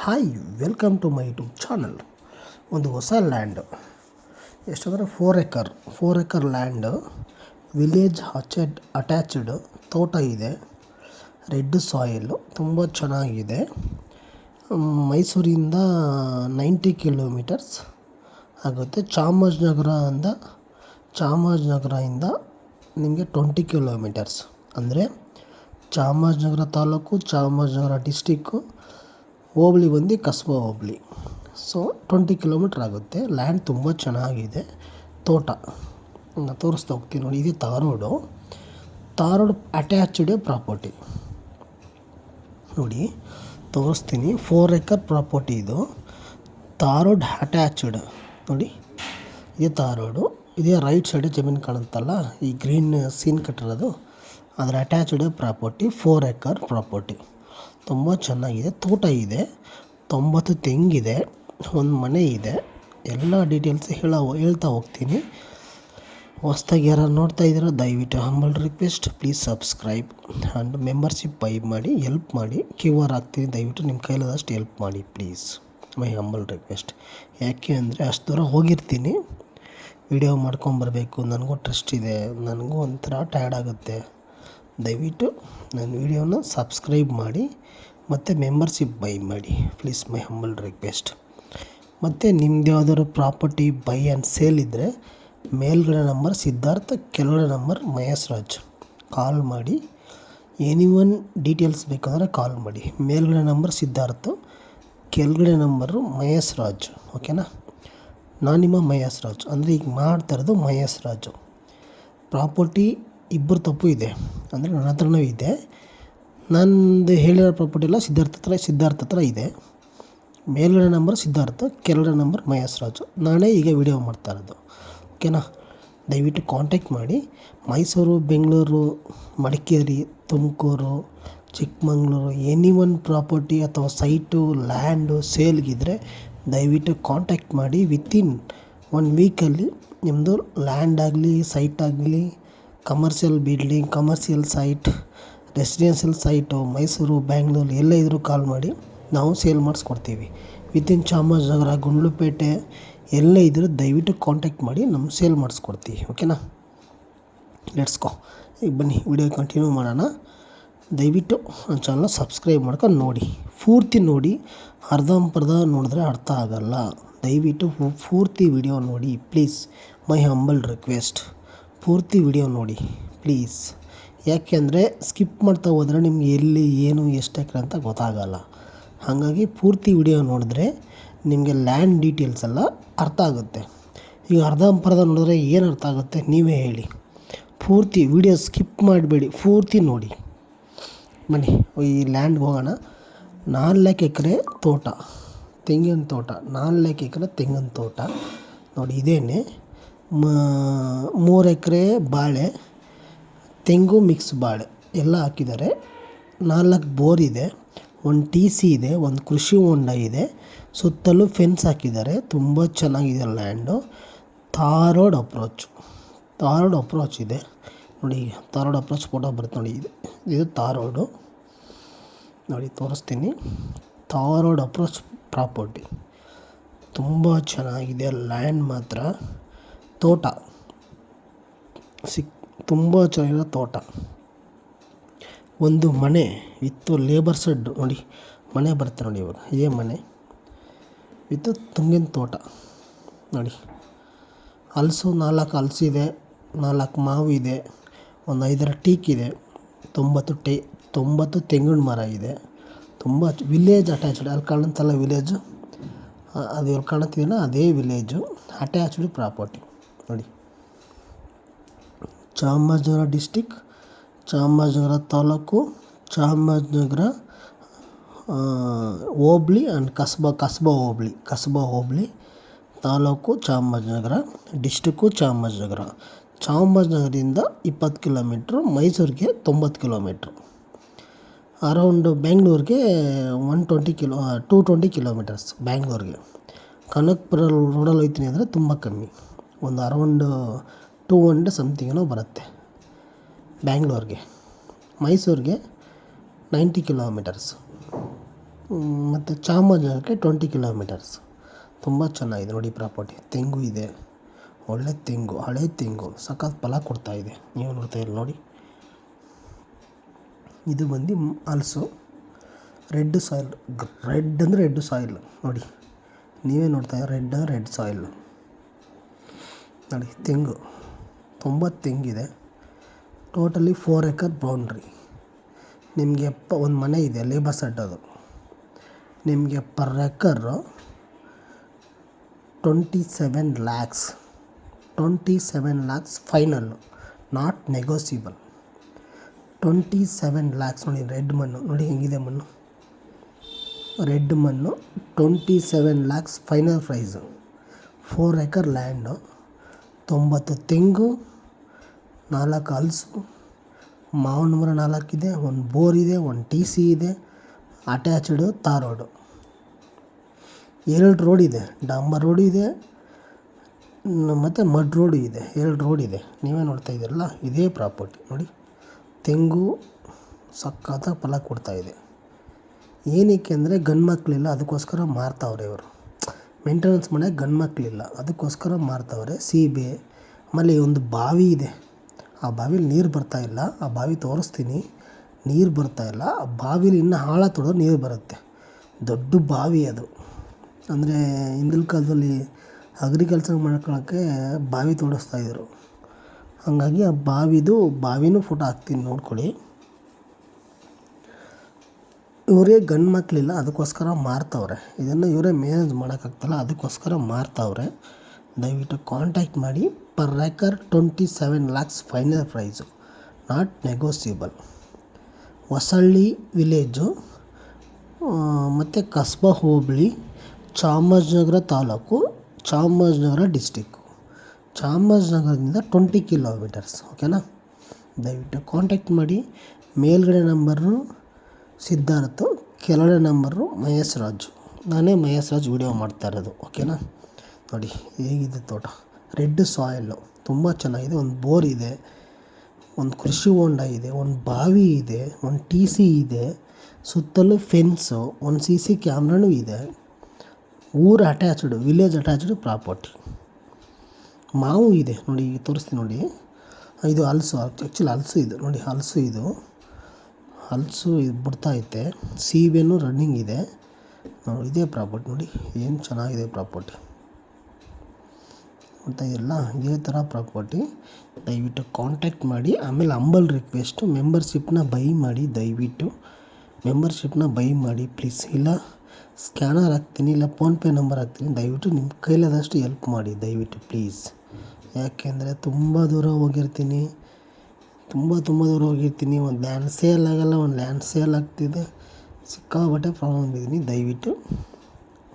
Hi welcome to my YouTube channel. ಒಂದು ಹೊಸ land ಎಷ್ಟಂದರೆ 4 ಎಕರ್ ಲ್ಯಾಂಡು, ವಿಲೇಜ್ ಅಟ್ಯಾಚ್ಡ್ ತೋಟ ಇದೆ. ರೆಡ್ ಸಾಯಿಲು ತುಂಬ ಚೆನ್ನಾಗಿದೆ. ಮೈಸೂರಿಂದ 90 ಕಿಲೋಮೀಟರ್ಸ್ ಆಗುತ್ತೆ. ಚಾಮರಾಜನಗರದಿಂದ ನಿಮಗೆ 20 ಕಿಲೋಮೀಟರ್ಸ್. ಅಂದರೆ ಚಾಮರಾಜನಗರ ತಾಲೂಕು, ಚಾಮರಾಜನಗರ ಡಿಸ್ಟಿಕ್ಕು, ಹೋಬಳಿ ಬಂದು ಕಸ್ಬಾ ಹೋಬಳಿ. ಸೊ 20 ಕಿಲೋಮೀಟ್ರ್ ಆಗುತ್ತೆ. ಲ್ಯಾಂಡ್ ತುಂಬ ಚೆನ್ನಾಗಿದೆ. ತೋಟ ನಾನು ತೋರಿಸ್ತಾ ಹೋಗ್ತೀನಿ ನೋಡಿ. ಇದು ತಾರೋಡು ಅಟ್ಯಾಚ್ಡ್ ಪ್ರಾಪರ್ಟಿ ನೋಡಿ, ತೋರಿಸ್ತೀನಿ. 4 ಎಕರ್ ಪ್ರಾಪರ್ಟಿ ಇದು. ತಾರೋಡ್ ಅಟ್ಯಾಚ್ಡ್ ನೋಡಿ, ಇದೇ ತಾರೋಡು. ಇದೇ ರೈಟ್ ಸೈಡ್ ಜಮೀನು ಕಾಣುತ್ತಲ್ಲ, ಈ ಗ್ರೀನ್ ಸೀನ್ ಕಟ್ಟಿರೋದು, ಅದರ ಅಟ್ಯಾಚ್ಡ್ ಪ್ರಾಪರ್ಟಿ. 4 ಎಕರ್ ಪ್ರಾಪರ್ಟಿ ತುಂಬ ಚೆನ್ನಾಗಿದೆ. ತೋಟ ಇದೆ, 90 ತೆಂಗಿದೆ, ಒಂದು ಮನೆ ಇದೆ. ಎಲ್ಲ ಡೀಟೇಲ್ಸ್ ಹೇಳ್ತಾ ಹೋಗ್ತೀನಿ. ಹೊಸ್ದಾಗಿ ಯಾರು ನೋಡ್ತಾ ಇದ್ದೀರಾ ದಯವಿಟ್ಟು humble request, please subscribe and membership by ಮಾಡಿ, ಹೆಲ್ಪ್ ಮಾಡಿ. QR ಹಾಕ್ತೀನಿ, ದಯವಿಟ್ಟು ನಿಮ್ಮ ಕೈಲಾದಷ್ಟು ಹೆಲ್ಪ್ ಮಾಡಿ ಪ್ಲೀಸ್. My humble request. ಯಾಕೆ ಅಂದರೆ ಅಷ್ಟು ದೂರ ಹೋಗಿರ್ತೀನಿ, ವಿಡಿಯೋ ಮಾಡ್ಕೊಂಬರ್ಬೇಕು, ನನಗೂ ಟ್ರಸ್ಟ್ ಇದೆ, ನನಗೂ ಒಂಥರ ಟಯರ್ಡ್ ಆಗುತ್ತೆ. ದಯವಿಟ್ಟು ನನ್ನ ವಿಡಿಯೋನ ಸಬ್ಸ್ಕ್ರೈಬ್ ಮಾಡಿ ಮತ್ತು ಮೆಂಬರ್ಶಿಪ್ ಬೈ ಮಾಡಿ ಪ್ಲೀಸ್, ಮೈ ಹಂಬಲ್ ರಿಕ್ವೆಸ್ಟ್. ಮತ್ತು ನಿಮ್ದು ಯಾವ್ದಾದ್ರು ಪ್ರಾಪರ್ಟಿ ಬೈ ಆ್ಯಂಡ್ ಸೇಲ್ ಇದ್ದರೆ ಮೇಲ್ಗಡೆ ನಂಬರ್ ಸಿದ್ಧಾರ್ಥ, ಕೆಳಗಡೆ ನಂಬರ್ ಮಹೇಶ್ ರಾಜ್. ಕಾಲ್ ಮಾಡಿ. ಎನಿವನ್ ಡೀಟೇಲ್ಸ್ ಬೇಕಂದರೆ ಕಾಲ್ ಮಾಡಿ. ಮೇಲ್ಗಡೆ ನಂಬರ್ ಸಿದ್ಧಾರ್ಥ, ಕೆಳಗಡೆ ನಂಬರು ಮಹೇಶ್ ರಾಜ್. ಓಕೆನಾ? ನಾನು ನಿಮ್ಮ ಮಹೇಶ್ ರಾಜ್, ಅಂದರೆ ಈಗ ಮಾಡ್ತಾ ಇರೋದು ಮಹೇಶ್ ರಾಜು. ಪ್ರಾಪರ್ಟಿ ಇಬ್ಬರು ತಪ್ಪು ಇದೆ, ಅಂದರೆ ನನ್ನ ಹತ್ರನೂ ಇದೆ. ನಂದು ಹೇಳಿರೋ ಪ್ರಾಪರ್ಟಿ ಎಲ್ಲ ಸಿದ್ಧಾರ್ಥ ಹತ್ರ ಇದೆ. ಮೇಲ್ಗಡೆ ನಂಬರ್ ಸಿದ್ಧಾರ್ಥ, ಕೆಳಗಡೆ ನಂಬರ್ ಮಹೇಶ್ ರಾಜು. ನಾನೇ ಈಗ ವಿಡಿಯೋ ಮಾಡ್ತಾ ಇರೋದು. ಓಕೆನಾ? ದಯವಿಟ್ಟು ಕಾಂಟ್ಯಾಕ್ಟ್ ಮಾಡಿ. ಮೈಸೂರು, ಬೆಂಗಳೂರು, ಮಡಿಕೇರಿ, ತುಮಕೂರು, ಚಿಕ್ಕಮಂಗ್ಳೂರು, ಎನಿವನ್ ಪ್ರಾಪರ್ಟಿ ಅಥವಾ ಸೈಟು, ಲ್ಯಾಂಡು ಸೇಲ್ಗಿದ್ರೆ ದಯವಿಟ್ಟು ಕಾಂಟ್ಯಾಕ್ಟ್ ಮಾಡಿ. ವಿತಿನ್ 1 ವೀಕಲ್ಲಿ ನಿಮ್ಮದು ಲ್ಯಾಂಡ್ ಆಗಲಿ, ಸೈಟ್ ಆಗಲಿ, commercial building, commercial site, residential site, Mysuru, Bangalore ಎಲ್ಲೇ ಇದ್ದರೂ ಕಾಲ್ ಮಾಡಿ, ನಾವು ಸೇಲ್ ಮಾಡಿಸ್ಕೊಡ್ತೀವಿ. ವಿತಿನ್ ಚಾಮರಾಜನಗರ, ಗುಂಡ್ಲುಪೇಟೆ ಎಲ್ಲೇ ಇದ್ದರೂ ದಯವಿಟ್ಟು ಕಾಂಟ್ಯಾಕ್ಟ್ ಮಾಡಿ, ನಮ್ಮ ಸೇಲ್ ಮಾಡಿಸ್ಕೊಡ್ತೀವಿ. ಓಕೆನಾ? Let's go. ಈಗ ಬನ್ನಿ ವಿಡಿಯೋ ಕಂಟಿನ್ಯೂ ಮಾಡೋಣ. ದಯವಿಟ್ಟು ನನ್ನ ಚಾನಲ್ನ ಸಬ್ಸ್ಕ್ರೈಬ್ ಮಾಡ್ಕೊಂಡು ನೋಡಿ, ಪೂರ್ತಿ ನೋಡಿ. ಅರ್ಧಂಬರ್ಧ ನೋಡಿದ್ರೆ ಅರ್ಥ ಆಗೋಲ್ಲ. ದಯವಿಟ್ಟು ಪೂರ್ತಿ ವಿಡಿಯೋ ನೋಡಿ ಪ್ಲೀಸ್, ಮೈ ಹಂಬಲ್ ರಿಕ್ವೆಸ್ಟ್. ಪೂರ್ತಿ ವಿಡಿಯೋ ನೋಡಿ ಪ್ಲೀಸ್. ಯಾಕೆಂದರೆ ಸ್ಕಿಪ್ ಮಾಡ್ತಾ ಹೋದರೆ ನಿಮ್ಗೆ ಎಲ್ಲಿ ಏನು ಎಷ್ಟು ಎಕರೆ ಅಂತ ಗೊತ್ತಾಗಲ್ಲ. ಹಾಗಾಗಿ ಪೂರ್ತಿ ವಿಡಿಯೋ ನೋಡಿದ್ರೆ ನಿಮಗೆ ಲ್ಯಾಂಡ್ ಡೀಟೇಲ್ಸ್ ಎಲ್ಲ ಅರ್ಥ ಆಗುತ್ತೆ. ಈಗ ಅರ್ಧಂಬರ್ಧ ನೋಡಿದ್ರೆ ಏನು ಅರ್ಥ ಆಗುತ್ತೆ ನೀವೇ ಹೇಳಿ. ಪೂರ್ತಿ ವಿಡಿಯೋ ಸ್ಕಿಪ್ ಮಾಡಬೇಡಿ, ಪೂರ್ತಿ ನೋಡಿ. ಬನ್ನಿ ಈ ಲ್ಯಾಂಡ್ಗೆ ಹೋಗೋಣ. 4 ಎಕರೆ ತೋಟ, ತೆಂಗಿನ ತೋಟ. 4 ಎಕರೆ ತೆಂಗಿನ ತೋಟ ನೋಡಿ. ಇದೇನೆ 3 ಎಕರೆ ಬಾಳೆ, ತೆಂಗು ಮಿಕ್ಸ್ ಬಾಳೆ ಎಲ್ಲ ಹಾಕಿದ್ದಾರೆ. 4 ಬೋರ್ ಇದೆ, 1 TC ಇದೆ, 1 ಕೃಷಿ ಹೊಂಡ ಇದೆ. ಸುತ್ತಲೂ ಫೆನ್ಸ್ ಹಾಕಿದ್ದಾರೆ. ತುಂಬ ಚೆನ್ನಾಗಿದೆ ಲ್ಯಾಂಡು. ತಾರೋಡ್ ಅಪ್ರೋಚ್ ಇದೆ ನೋಡಿ. ತಾರೋಡ್ ಅಪ್ರೋಚ್ ಫೋಟೋ ಬರುತ್ತೆ ನೋಡಿ. ಇದು ತಾರೋಡು ನೋಡಿ, ತೋರಿಸ್ತೀನಿ. ತಾರೋಡ್ ಅಪ್ರೋಚ್ ಪ್ರಾಪರ್ಟಿ ತುಂಬ ಚೆನ್ನಾಗಿದೆ ಲ್ಯಾಂಡ್ ಮಾತ್ರ. ತೋಟ ತುಂಬ ಚೆನ್ನಾಗಿರೋ ತೋಟ. ಒಂದು ಮನೆ ವಿತ್ತು ಲೇಬರ್ ಶೆಡ್ ನೋಡಿ, ಮನೆ ಬರುತ್ತೆ ನೋಡಿ. ಇವಾಗ ಇದೇ ಮನೆ ವಿತ್ತು ತೆಂಗಿನ ತೋಟ ನೋಡಿ. ಹಲಸು 4 ಹಲಸಿದೆ, 4 ಮಾವು ಇದೆ, ಒಂದು 5 ಟೀಕ್ ಇದೆ, 90 ತೆಂಗಿನ ಮರ ಇದೆ. ತುಂಬ ವಿಲೇಜ್ ಅಟ್ಯಾಚ್ಡ್. ಅಲ್ಲಿ ಕಾಣುತ್ತಲ್ಲ ವಿಲೇಜು, ಅದು ಎಲ್ಲಿ ಕಾಣುತ್ತೀನೋ ಅದೇ ವಿಲೇಜು. ಅಟ್ಯಾಚ್ಡ್ ಪ್ರಾಪರ್ಟಿ ನೋಡಿ. Chamarajanagar district, Chamarajanagar taluk, Chamarajanagar hobli and Kasba hobli taluk, Chamarajanagar district, ಚಾಮರಾಜನಗರದಿಂದ 20 ಕಿಲೋಮೀಟ್ರು, ಮೈಸೂರಿಗೆ 90 ಕಿಲೋಮೀಟ್ರು, ಅರೌಂಡು ಬೆಂಗಳೂರಿಗೆ 220 ಕಿಲೋಮೀಟರ್ಸ್. ಬ್ಯಾಂಗ್ಳೂರಿಗೆ ಕನಕಪುರ ರೋಡಲ್ಲಿ ಹೋಗ್ತೀನಿ ಅಂದರೆ ತುಂಬ ಕಮ್ಮಿ, ಒಂದು ಅರೌಂಡು 200 ಸಮಥಿಂಗ್ ಏನೋ ಬರುತ್ತೆ ಬ್ಯಾಂಗ್ಳೂರಿಗೆ. ಮೈಸೂರಿಗೆ 90 ಕಿಲೋಮೀಟರ್ಸ್. ಮತ್ತು ಚಾಮರಾಜನಗರಕ್ಕೆ 20 ಕಿಲೋಮೀಟರ್ಸ್. ತುಂಬ ಚೆನ್ನಾಗಿದೆ ನೋಡಿ ಪ್ರಾಪರ್ಟಿ. ತೆಂಗು ಇದೆ, ಒಳ್ಳೆ ತೆಂಗು, ಹಳೆ ತೆಂಗು, ಸಖತ್ ಫಲ ಕೊಡ್ತಾಯಿದೆ. ನೀವು ನೋಡ್ತಾ ಇಲ್ಲ ನೋಡಿ. ಇದು ಬಂದು ಹಲಸು, ರೆಡ್ ಸಾಯಿಲ್, ರೆಡ್ ಅಂದರೆ ರೆಡ್ ಸಾಯಿಲ್ ನೋಡಿ, ನೀವೇ ನೋಡ್ತಾ ರೆಡ್ ಸಾಯಿಲ್ ನೋಡಿ. ತೆಂಗು ತುಂಬ ತೆಂಗಿದೆ. Totally 4 acre boundary. ನಿಮಗೆ ಒಂದು ಮನೆ ಇದೆ, ಲೇಬರ್ ಸೆಟ್ ಅದು. ನಿಮಗೆ per acre 27 lakhs, 27 lakhs final, not negotiable. 27 lakhs ನೋಡಿ. ರೆಡ್ ಮಣ್ಣು ನೋಡಿ ಹೆಂಗಿದೆ ಮಣ್ಣು, ರೆಡ್ ಮಣ್ಣು. 27 lakhs final price. 4 acre land, 90 ತೆಂಗು, 4 ಹಲಸು, ಮಾವಿನ ಮರ 4 ಇದೆ, ಒಂದು ಬೋರ್ ಇದೆ, ಒಂದು TC ಇದೆ, ಅಟ್ಯಾಚ್ಡು ತಾರ್ ರೋಡು, 2 ರೋಡ್ ಇದೆ, ಡಾಂಬರ್ ರೋಡು ಇದೆ ಮತ್ತು ಮಡ್ ರೋಡು ಇದೆ, 2 ರೋಡ್ ಇದೆ. ನೀವೇ ನೋಡ್ತಾ ಇದ್ದೀರಲ್ಲ, ಇದೇ ಪ್ರಾಪರ್ಟಿ ನೋಡಿ. ತೆಂಗು ಸಖತ್ತಾಗಿ ಫಲ ಕೊಡ್ತಾಯಿದೆ. ಏನಕ್ಕೆ ಅಂದರೆ ಗಂಡು ಮಕ್ಕಳಿಲ್ಲ, ಅದಕ್ಕೋಸ್ಕರ ಮಾರ್ತಾವ್ರೆ ಇವರು. ಮೇಂಟೆನೆನ್ಸ್ ಮನೆಗೆ ಗಂಡು ಮಕ್ಕಳಿಲ್ಲ, ಅದಕ್ಕೋಸ್ಕರ ಮಾರ್ತಾವ್ರೆ. ಸೀಬೆ, ಆಮೇಲೆ ಒಂದು ಬಾವಿ ಇದೆ, ಆ ಬಾವಿಲಿ ನೀರು ಬರ್ತಾಯಿಲ್ಲ. ಆ ಬಾವಿ ತೋರಿಸ್ತೀನಿ, ನೀರು ಬರ್ತಾಯಿಲ್ಲ. ಆ ಬಾವಿಲಿ ಇನ್ನೂ ಆಳ ತೊಡೋ ನೀರು ಬರುತ್ತೆ. ದೊಡ್ಡ ಬಾವಿ ಅದು. ಅಂದರೆ ಹಿಂದಿನ ಕಾಲದಲ್ಲಿ ಅಗ್ರಿಕಲ್ಚರ್ ಮಾಡ್ಕೊಳ್ಳೋಕ್ಕೆ ಬಾವಿ ತೋಡಿಸ್ತಾಯಿದ್ರು. ಹಾಗಾಗಿ ಆ ಬಾವಿನೂ ಫೋಟೋ ಹಾಕ್ತೀನಿ ನೋಡ್ಕೊಳ್ಳಿ. ಇವರೇ ಗಂಡು ಮಕ್ಕಳಿಲ್ಲ, ಅದಕ್ಕೋಸ್ಕರ ಮಾರ್ತಾವ್ರೆ. ಇದನ್ನು ಇವರೇ ಮೇನೇಜ್ ಮಾಡೋಕ್ಕಾಗ್ತಲ್ಲ, ಅದಕ್ಕೋಸ್ಕರ ಮಾರ್ತಾವ್ರೆ. ದಯವಿಟ್ಟು ಕಾಂಟ್ಯಾಕ್ಟ್ ಮಾಡಿ. Per acre 27 lakhs final price, not negotiable. Hosalli village ಮತ್ತು ಕಸ್ಬಾ ಹೋಬಳಿ, ಚಾಮರಾಜನಗರ ತಾಲೂಕು, ಚಾಮರಾಜನಗರ ಡಿಸ್ಟಿಕ್ಕು. ಚಾಮರಾಜನಗರದಿಂದ 20 ಕಿಲೋಮೀಟರ್ಸ್. ಓಕೆನಾ? ದಯವಿಟ್ಟು ಕಾಂಟ್ಯಾಕ್ಟ್ ಮಾಡಿ. ಮೇಲ್ಗಡೆ ನಂಬರು ಸಿದ್ಧಾರ್ಥ್, ಕೆಳಗಡೆ ನಂಬರು ಮಹೇಶ್ ರಾಜು. ನಾನೇ ಮಹೇಶ್ ರಾಜ್ ವೀಡಿಯೋ ಮಾಡ್ತಾ ಇರೋದು. ಓಕೆನಾ? ನೋಡಿ ಹೇಗಿದೆ ತೋಟ. ರೆಡ್ ಸಾಯಿಲು ತುಂಬ ಚೆನ್ನಾಗಿದೆ. ಒಂದು ಬೋರ್ ಇದೆ, ಒಂದು ಕೃಷಿ ಹೊಂಡ ಇದೆ, ಒಂದು ಬಾವಿ ಇದೆ, ಒಂದು TC ಇದೆ, ಸುತ್ತಲೂ ಫೆನ್ಸು, ಒಂದು CC ಕ್ಯಾಮ್ರಾನೂ ಇದೆ. ಊರು ಅಟ್ಯಾಚ್ಡು, ವಿಲೇಜ್ ಅಟ್ಯಾಚ್ಡು ಪ್ರಾಪರ್ಟಿ. ಮಾವು ಇದೆ ನೋಡಿ, ತೋರಿಸ್ತೀನಿ ನೋಡಿ. ಇದು ಹಲಸು, ಆ್ಯಕ್ಚುಲಿ ಹಲಸು ಇದು ನೋಡಿ, ಹಲಸು ಇದು ಬಿಡ್ತಾಯಿದೆ. ಸೀಬೆನೂ ರನ್ನಿಂಗ್ ಇದೆ. ಇದೇ ಪ್ರಾಪರ್ಟಿ ನೋಡಿ, ಏನು ಚೆನ್ನಾಗಿದೆ ಪ್ರಾಪರ್ಟಿ. ನೋಡ್ತಾ ಇರಲ್ಲ, ಇದೇ ಥರ ಪ್ರಾಪರ್ಟಿ. ದಯವಿಟ್ಟು ಕಾಂಟ್ಯಾಕ್ಟ್ ಮಾಡಿ. ಆಮೇಲೆ ಹಂಬಲ್ ರಿಕ್ವೆಸ್ಟು, ಮೆಂಬರ್ಶಿಪ್ನ ಬೈ ಮಾಡಿ. ದಯವಿಟ್ಟು ಮೆಂಬರ್ಶಿಪ್ನ ಬೈ ಮಾಡಿ ಪ್ಲೀಸ್. ಇಲ್ಲ ಸ್ಕ್ಯಾನರ್ ಹಾಕ್ತೀನಿ, ಇಲ್ಲ ಫೋನ್ಪೇ ನಂಬರ್ ಹಾಕ್ತೀನಿ. ದಯವಿಟ್ಟು ನಿಮ್ಮ ಕೈಲಾದಷ್ಟು ಹೆಲ್ಪ್ ಮಾಡಿ ದಯವಿಟ್ಟು ಪ್ಲೀಸ್. ಯಾಕೆಂದರೆ ತುಂಬ ದೂರ ಹೋಗಿರ್ತೀನಿ. ಒಂದು ಲ್ಯಾಂಡ್ ಸೇಲ್ ಆಗೋಲ್ಲ, ಒಂದು ಲ್ಯಾಂಡ್ ಸೇಲ್ ಆಗ್ತಿದೆ. ಸಿಕ್ಕಾಪಟ್ಟೆ ಪ್ರಾಬ್ಲಮ್ ಇದ್ದೀನಿ. ದಯವಿಟ್ಟು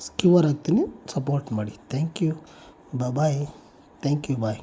ಸ್ಕ್ಯೂರ್ ಹಾಕ್ತೀನಿ, ಸಪೋರ್ಟ್ ಮಾಡಿ. Thank you. Bye. Thank you. Bye.